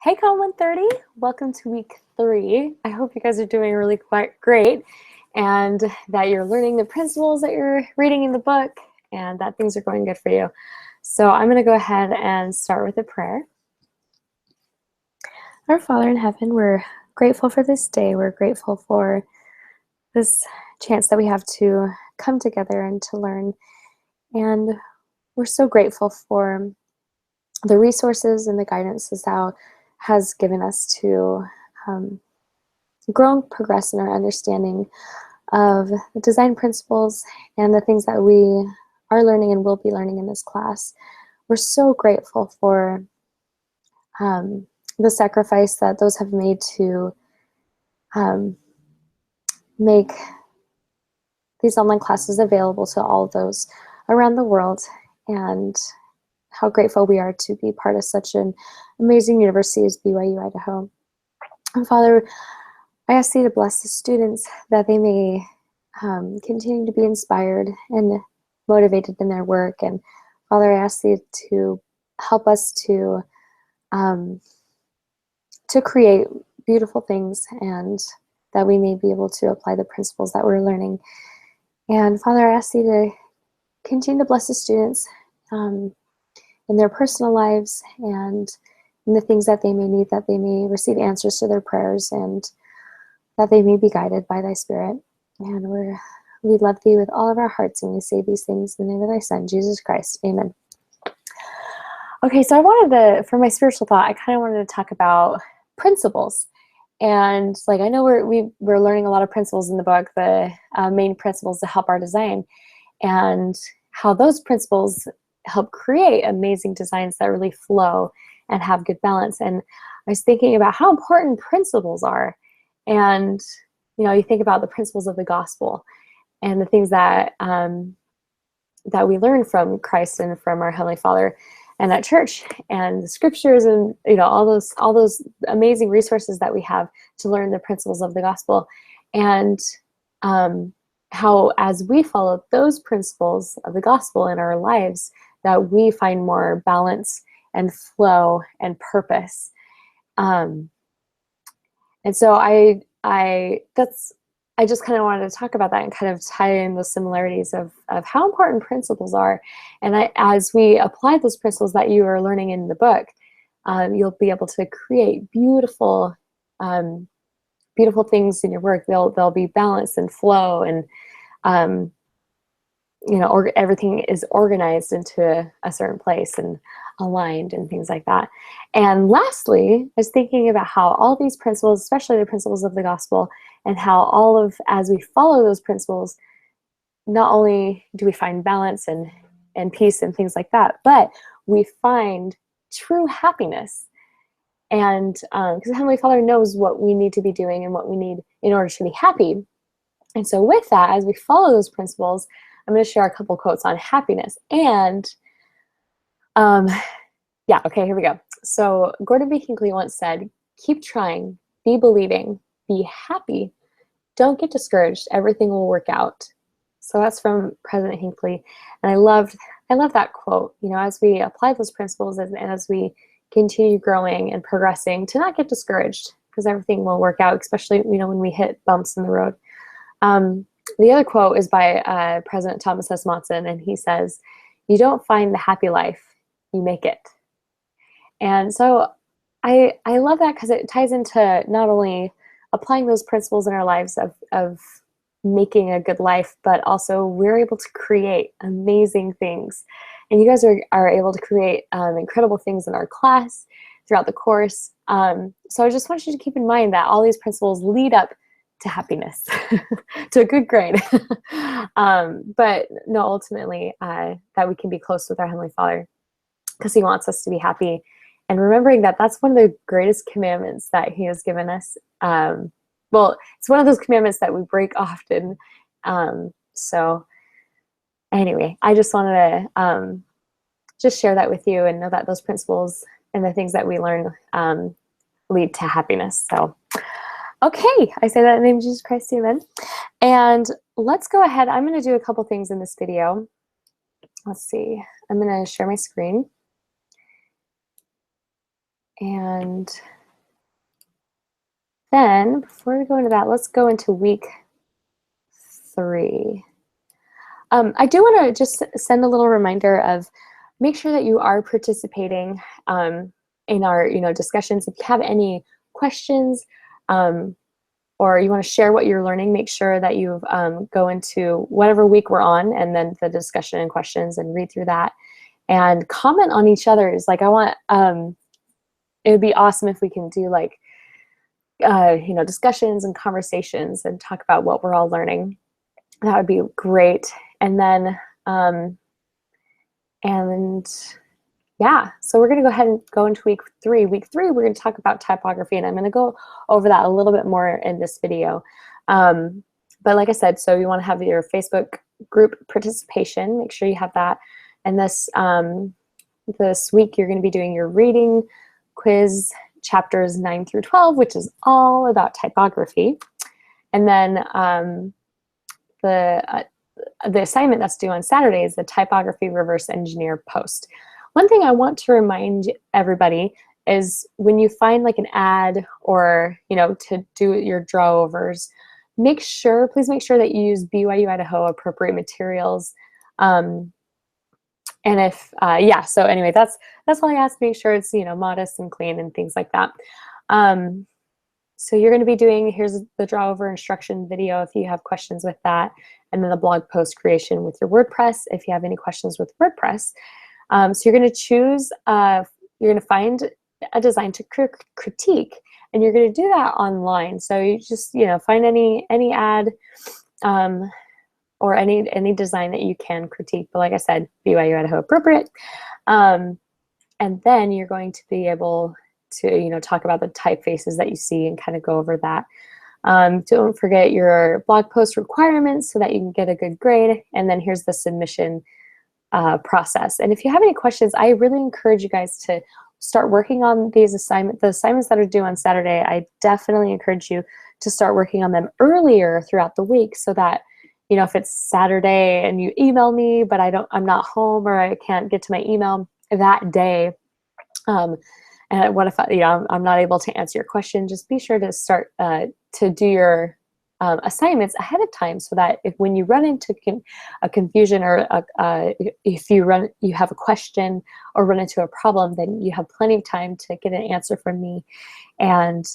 Hey, Con 130, welcome to week 3. I hope you guys are doing really quite great and that you're learning the principles that you're reading in the book and that things are going good for you. So I'm going to go ahead and start with a prayer. Our Father in heaven, we're grateful for this day. We're grateful for this chance that we have to come together and to learn. And we're so grateful for the resources and the guidance that thou has given us to grow and progress in our understanding of the design principles and the things that we are learning and will be learning in this class. We're so grateful for the sacrifice that those have made to make these online classes available to all of those around the world, and how grateful we are to be part of such an amazing university as BYU Idaho. And Father, I ask thee to bless the students, that they may continue to be inspired and motivated in their work. And Father, I ask thee to help us to create beautiful things, and that we may be able to apply the principles that we're learning. And Father, I ask thee to continue to bless the students in their personal lives and in the things that they may need, that they may receive answers to their prayers, and that they may be guided by thy Spirit. And we love thee with all of our hearts, and we say these things in the name of thy Son, Jesus Christ. Amen. Okay, so for my spiritual thought, I kind of wanted to talk about principles. And I know we're learning a lot of principles in the book, the main principles to help our design, and how those principles help create amazing designs that really flow and have good balance. And I was thinking about how important principles are. And, you think about the principles of the gospel and the things that that we learn from Christ and from our Heavenly Father and at church, and the scriptures, and all those amazing resources that we have to learn the principles of the gospel. And how, as we follow those principles of the gospel in our lives, that we find more balance and flow and purpose. And so I just kind of wanted to talk about that and kind of tie in the similarities of how important principles are. And as we apply those principles that you are learning in the book, you'll be able to create beautiful things in your work. They'll be balanced and flow, and everything is organized into a certain place and aligned and things like that. And lastly, I was thinking about how all these principles, especially the principles of the gospel, and how as we follow those principles, not only do we find balance and peace and things like that, but we find true happiness. And because the Heavenly Father knows what we need to be doing and what we need in order to be happy. And so with that, as we follow those principles, I'm going to share a couple quotes on happiness. And yeah, okay, here we go. So Gordon B. Hinckley once said, "Keep trying, be believing, be happy. Don't get discouraged. Everything will work out." So that's from President Hinckley. And I love that quote, as we apply those principles and as we continue growing and progressing, to not get discouraged, because everything will work out, especially, when we hit bumps in the road. The other quote is by President Thomas S. Monson, and he says, "You don't find the happy life, you make it." And so I love that, because it ties into not only applying those principles in our lives of making a good life, but also we're able to create amazing things. And you guys are able to create incredible things in our class throughout the course. So I just want you to keep in mind that all these principles lead up to happiness, to a good grade. But no, ultimately, that we can be close with our Heavenly Father, because He wants us to be happy. And remembering that that's one of the greatest commandments that He has given us. Well, it's one of those commandments that we break often. So anyway, I just wanted to just share that with you, and know that those principles and the things that we learn lead to happiness. So, okay, I say that in the name of Jesus Christ, amen. And let's go ahead. I'm going to do a couple things in this video. Let's see. I'm going to share my screen. And then before we go into that, let's go into week 3. I do want to just send a little reminder of make sure that you are participating in our discussions. If you have any questions or you want to share what you're learning, make sure that you go into whatever week we're on and then the discussion and questions and read through that and comment on each other's. Like I want, it would be awesome if we can do like, discussions and conversations and talk about what we're all learning. That would be great. And then, yeah, so we're going to go ahead and go into week 3. Week 3, we're going to talk about typography, and I'm going to go over that a little bit more in this video. But like I said, so you want to have your Facebook group participation. Make sure you have that. And this week, you're going to be doing your reading quiz, chapters 9 through 12, which is all about typography. And then the assignment that's due on Saturday is the typography reverse engineer post. One thing I want to remind everybody is when you find like an ad or, to do your drawovers, please make sure that you use BYU Idaho appropriate materials. And if, so anyway, that's all I ask. Make sure it's, modest and clean and things like that. So you're going to be doing, here's the drawover instruction video if you have questions with that, and then the blog post creation with your WordPress if you have any questions with WordPress. So you're going to choose, you're going to find a design to critique, and you're going to do that online. So you just, find any ad or any design that you can critique. But like I said, BYU Idaho appropriate. And then you're going to be able to, talk about the typefaces that you see and kind of go over that. Don't forget your blog post requirements so that you can get a good grade. And then here's the submission process. And if you have any questions, I really encourage you guys to start working on the assignments that are due on Saturday. I definitely encourage you to start working on them earlier throughout the week so that, if it's Saturday and you email me, but I'm not home or I can't get to my email that day, and what if I'm not able to answer your question, just be sure to start to do your assignments ahead of time so that when you run into a confusion or if you have a question or run into a problem, then you have plenty of time to get an answer from me and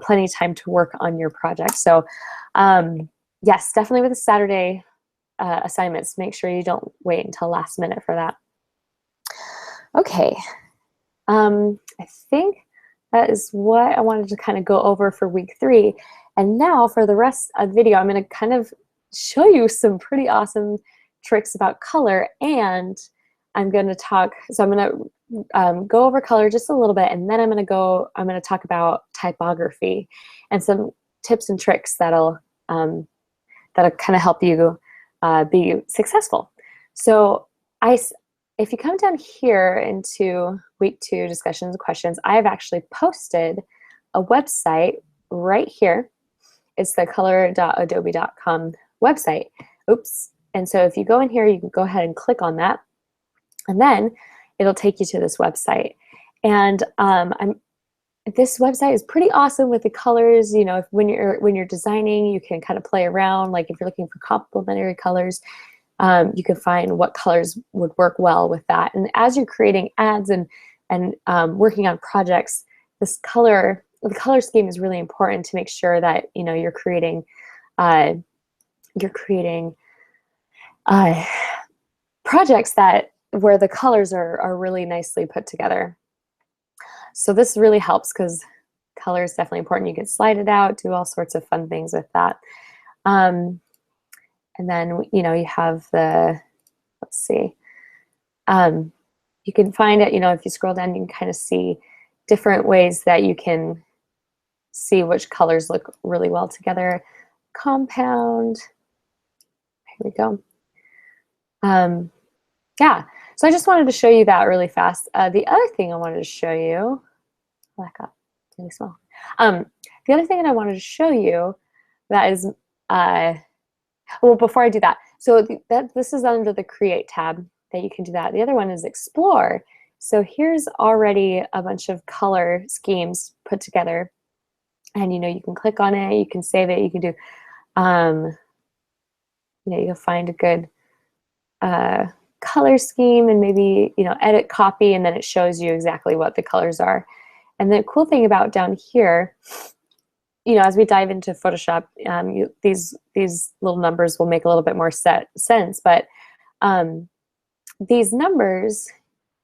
plenty of time to work on your project. So yes, definitely with the Saturday assignments, make sure you don't wait until last minute for that. Okay. I think that is what I wanted to kind of go over for week 3. And now for the rest of the video, I'm going to kind of show you some pretty awesome tricks about color. And I'm going to talk, so I'm going to go over color just a little bit. And then I'm going to talk about typography and some tips and tricks that'll kind of help you be successful. So if you come down here into week 2 discussions and questions, I have actually posted a website right here. It's the color.adobe.com website. Oops. And so if you go in here, you can go ahead and click on that, and then it'll take you to this website. And this website is pretty awesome with the colors. When you're designing, you can kind of play around. Like if you're looking for complementary colors, you can find what colors would work well with that. And as you're creating ads and working on projects, the color scheme is really important to make sure that you're creating projects where the colors are really nicely put together. So this really helps because color is definitely important. You can slide it out, do all sorts of fun things with that. And then, you have let's see, you can find it, if you scroll down, you can kind of see different ways that you can see which colors look really well together. Compound, here we go. Yeah, so I just wanted to show you that really fast. The other thing I wanted to show you, back up, really small. The other thing that I wanted to show you that is, well, before I do that, so this is under the Create tab that you can do that. The other one is Explore. So here's already a bunch of color schemes put together. And you can click on it, you can save it, you can do, you can find a good color scheme and maybe, edit copy, and then it shows you exactly what the colors are. And the cool thing about down here, as we dive into Photoshop, these little numbers will make a little bit more sense, but these numbers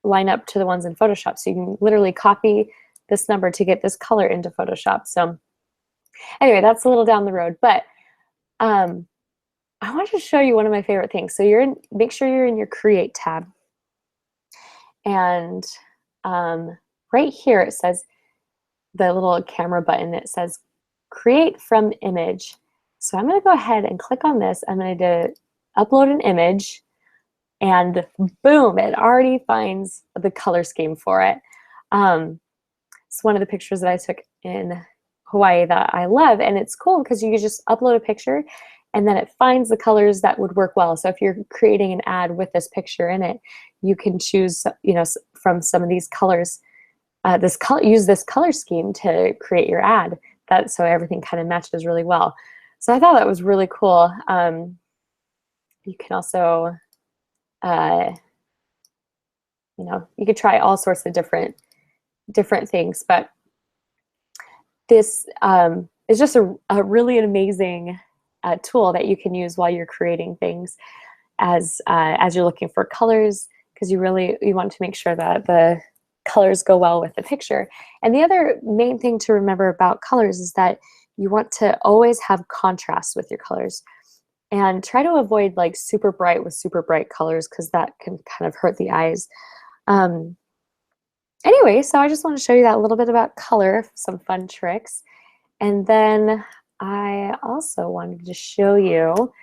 line up to the ones in Photoshop. So you can literally copy this number to get this color into Photoshop. So anyway, that's a little down the road, but I wanted to show you one of my favorite things. So make sure you're in your Create tab. And right here it says, the little camera button, it says Create from Image. So I'm going to go ahead and click on this. I'm going to upload an image, and boom, it already finds the color scheme for it. It's one of the pictures that I took in Hawaii that I love, and it's cool because you can just upload a picture and then it finds the colors that would work well. So if you're creating an ad with this picture in it, you can choose, from some of these colors, use this color scheme to create your ad. So everything kind of matches really well. So I thought that was really cool. You can also, you could try all sorts of different things, but this is just a really amazing tool that you can use while you're creating things as you're looking for colors, because you want to make sure that the colors go well with the picture. And the other main thing to remember about colors is that you want to always have contrast with your colors, and try to avoid like super bright with super bright colors, because that can kind of hurt the eyes. Anyway, so I just want to show you that a little bit about color, some fun tricks. And then I also wanted to show you,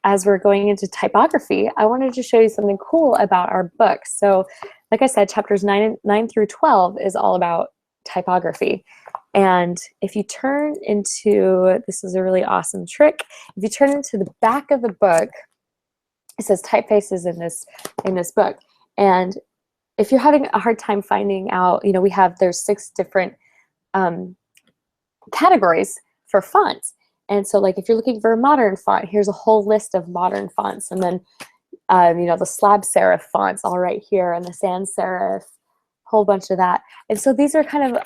as we're going into typography, I wanted to show you something cool about our book. So like I said, chapters 9 through 12 is all about typography. And if you turn into, this is a really awesome trick, if you turn into the back of the book, it says typefaces in this book. And if you're having a hard time finding out, there's 6 different categories for fonts. And so like if you're looking for a modern font, here's a whole list of modern fonts. And then, the slab serif fonts all right here, and the sans serif, whole bunch of that. And so these are kind of,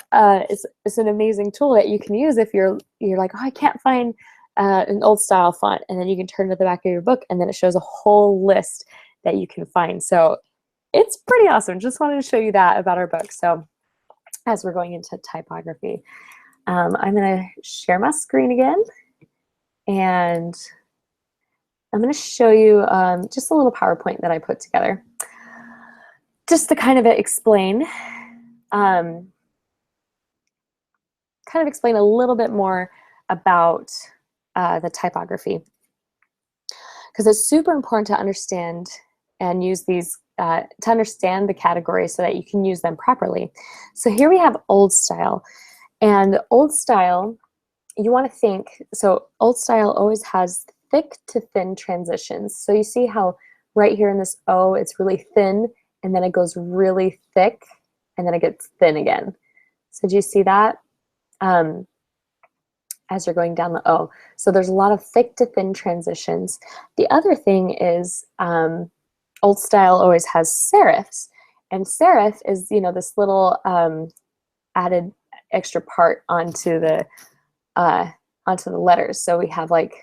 it's an amazing tool that you can use if you're like, oh, I can't find an old style font. And then you can turn to the back of your book, and then it shows a whole list that you can find. So it's pretty awesome. Just wanted to show you that about our book. So as we're going into typography, I'm going to share my screen again, and I'm going to show you just a little PowerPoint that I put together just to kind of explain a little bit more about the typography, because it's super important to understand and use these to understand the categories so that you can use them properly. So here we have old style, and old style, you want to think, so old style always has thick to thin transitions. So you see how right here in this O, it's really thin, and then it goes really thick, and then it gets thin again. So do you see that? As you're going down the O. So there's a lot of thick to thin transitions. The other thing is old style always has serifs, and serif is, this little added extra part onto the letters. So we have like,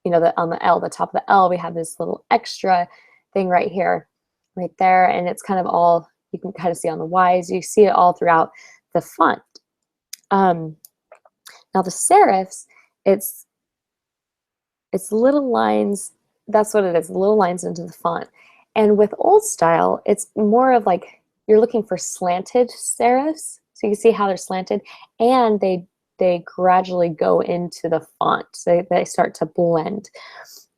on the L, the top of the L, we have this little extra thing right here, right there, and it's kind of all, you can kind of see on the Y's, you see it all throughout the font. Now the serifs, it's little lines, that's what it is, little lines into the font. And with old style, it's more of like, you're looking for slanted serifs, so you can see how they're slanted, and they gradually go into the font, so they start to blend.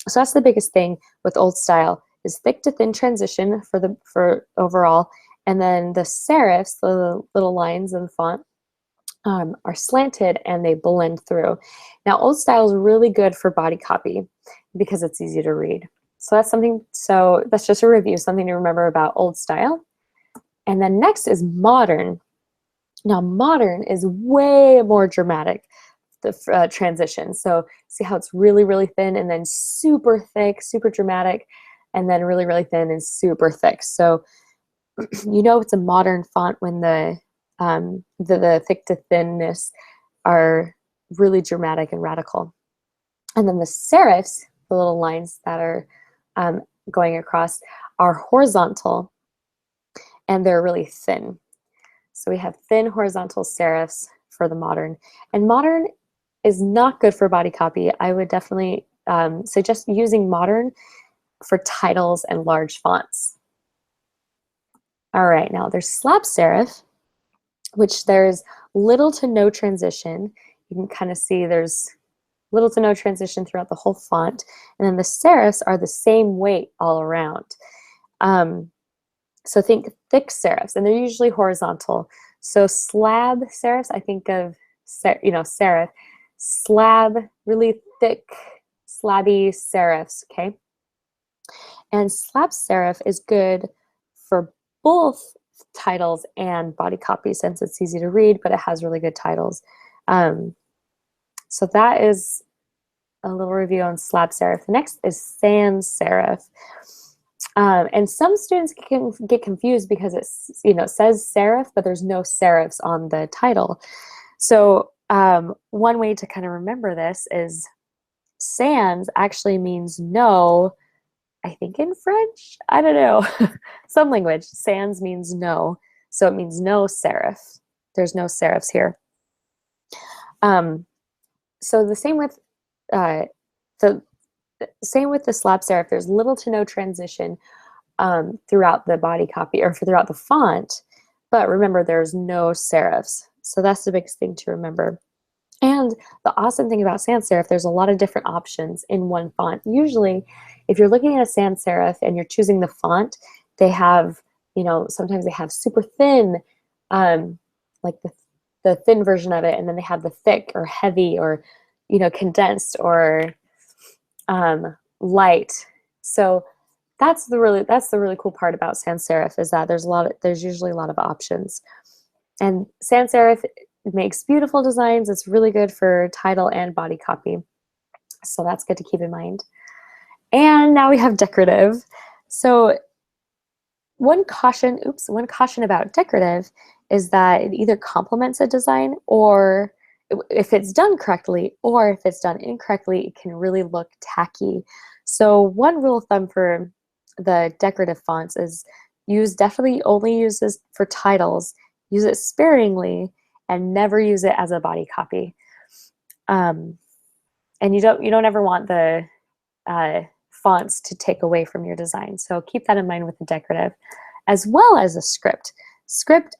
So that's the biggest thing with old style, is thick to thin transition for overall, and then the serifs, the little lines in the font, are slanted and they blend through. Now old style is really good for body copy because it's easy to read. So that's something, so that's just a review, something to remember about old style. And then next is modern. Now, modern is way more dramatic, the transition. So see how it's really, really thin and then super thick, super dramatic, and then really, really thin and super thick. So you know it's a modern font when the thick to thinness are really dramatic and radical. And then the serifs, the little lines that are going across, are horizontal and they're really thin. So we have thin horizontal serifs for the modern. And modern is not good for body copy. I would definitely suggest using modern for titles and large fonts. All right, now there's slab serif, which there's little to no transition. You can kind of see there's little to no transition throughout the whole font. And then the serifs are the same weight all around. So think thick serifs, and they're usually horizontal. So slab serifs, I think of, serif. Slab, really thick, slabby serifs, okay? And slab serif is good for both titles and body copy since it's easy to read, but it has really good titles. So that is a little review on slab serif. The next is sans serif. And some students can get confused because it's, it says serif, but there's no serifs on the title. So one way to kind of remember this is sans actually means no, I think in French, I don't know, some language. Sans means no, so it means no serif. There's no serifs here. So the same with the slab serif. There's little to no transition throughout the body copy or throughout the font, but remember there's no serifs. So that's the biggest thing to remember. And the awesome thing about sans serif, there's a lot of different options in one font. Usually, if you're looking at a sans serif and you're choosing the font, they have, sometimes they have super thin, like the thin version of it, and then they have the thick or heavy or, condensed or light. So that's the really cool part about sans serif is that there's usually a lot of options. And sans serif makes beautiful designs. It's really good for title and body copy. So that's good to keep in mind. And now we have decorative. So one caution about decorative is that it either complements a design, or if it's done correctly, or if it's done incorrectly, it can really look tacky. So one rule of thumb for the decorative fonts is definitely only use this for titles, use it sparingly, and never use it as a body copy. And you don't ever want the fonts to take away from your design. So keep that in mind with the decorative, as well as a script. Script,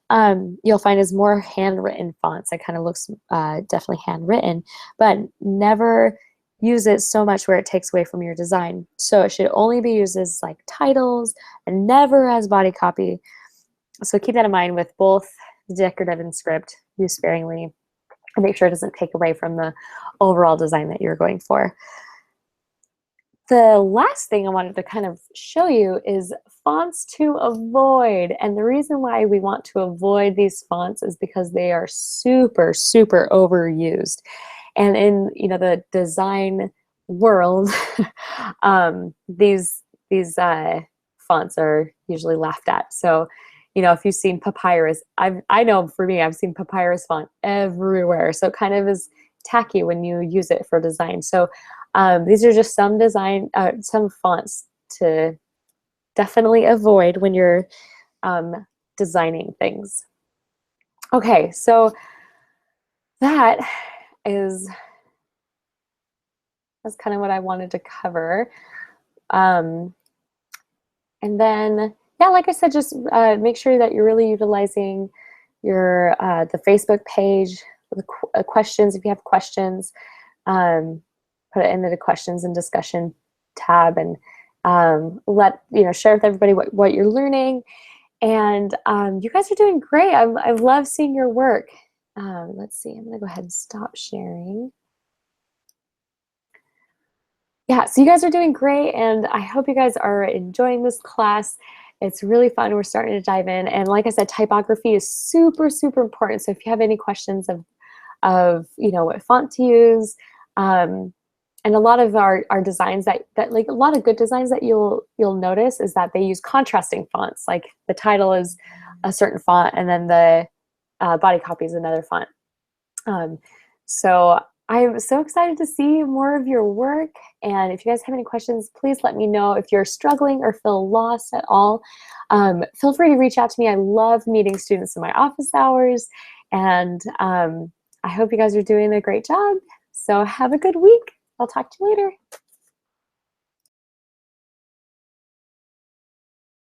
you'll find, is more handwritten fonts. It kind of looks definitely handwritten, but never use it so much where it takes away from your design. So it should only be used as like titles and never as body copy. So keep that in mind with both decorative and script. Use sparingly and make sure it doesn't take away from the overall design that you're going for. The last thing I wanted to kind of show you is fonts to avoid. And the reason why we want to avoid these fonts is because they are super, super overused. And in the design world, these fonts are usually laughed at. So, if you've seen papyrus, I know for me, I've seen papyrus font everywhere. So it kind of is tacky when you use it for design. So these are just some fonts to definitely avoid when you're designing things. Okay, so that's kind of what I wanted to cover. And then, yeah, like I said, just make sure that you're really utilizing your the Facebook page, the questions. If you have questions, put it into the questions and discussion tab, and share with everybody what you're learning. And you guys are doing great. I love seeing your work. Let's see, I'm gonna go ahead and stop sharing. Yeah, so you guys are doing great, and I hope you guys are enjoying this class. It's really fun. We're starting to dive in. And like I said, typography is super, super important. So if you have any questions of what font to use, and a lot of our designs that like a lot of good designs that you'll notice is that they use contrasting fonts. Like the title is a certain font, and then the body copy is another font. So I'm so excited to see more of your work. And if you guys have any questions, please let me know. If you're struggling or feel lost at all, feel free to reach out to me. I love meeting students in my office hours. And I hope you guys are doing a great job. So have a good week. I'll talk to you later.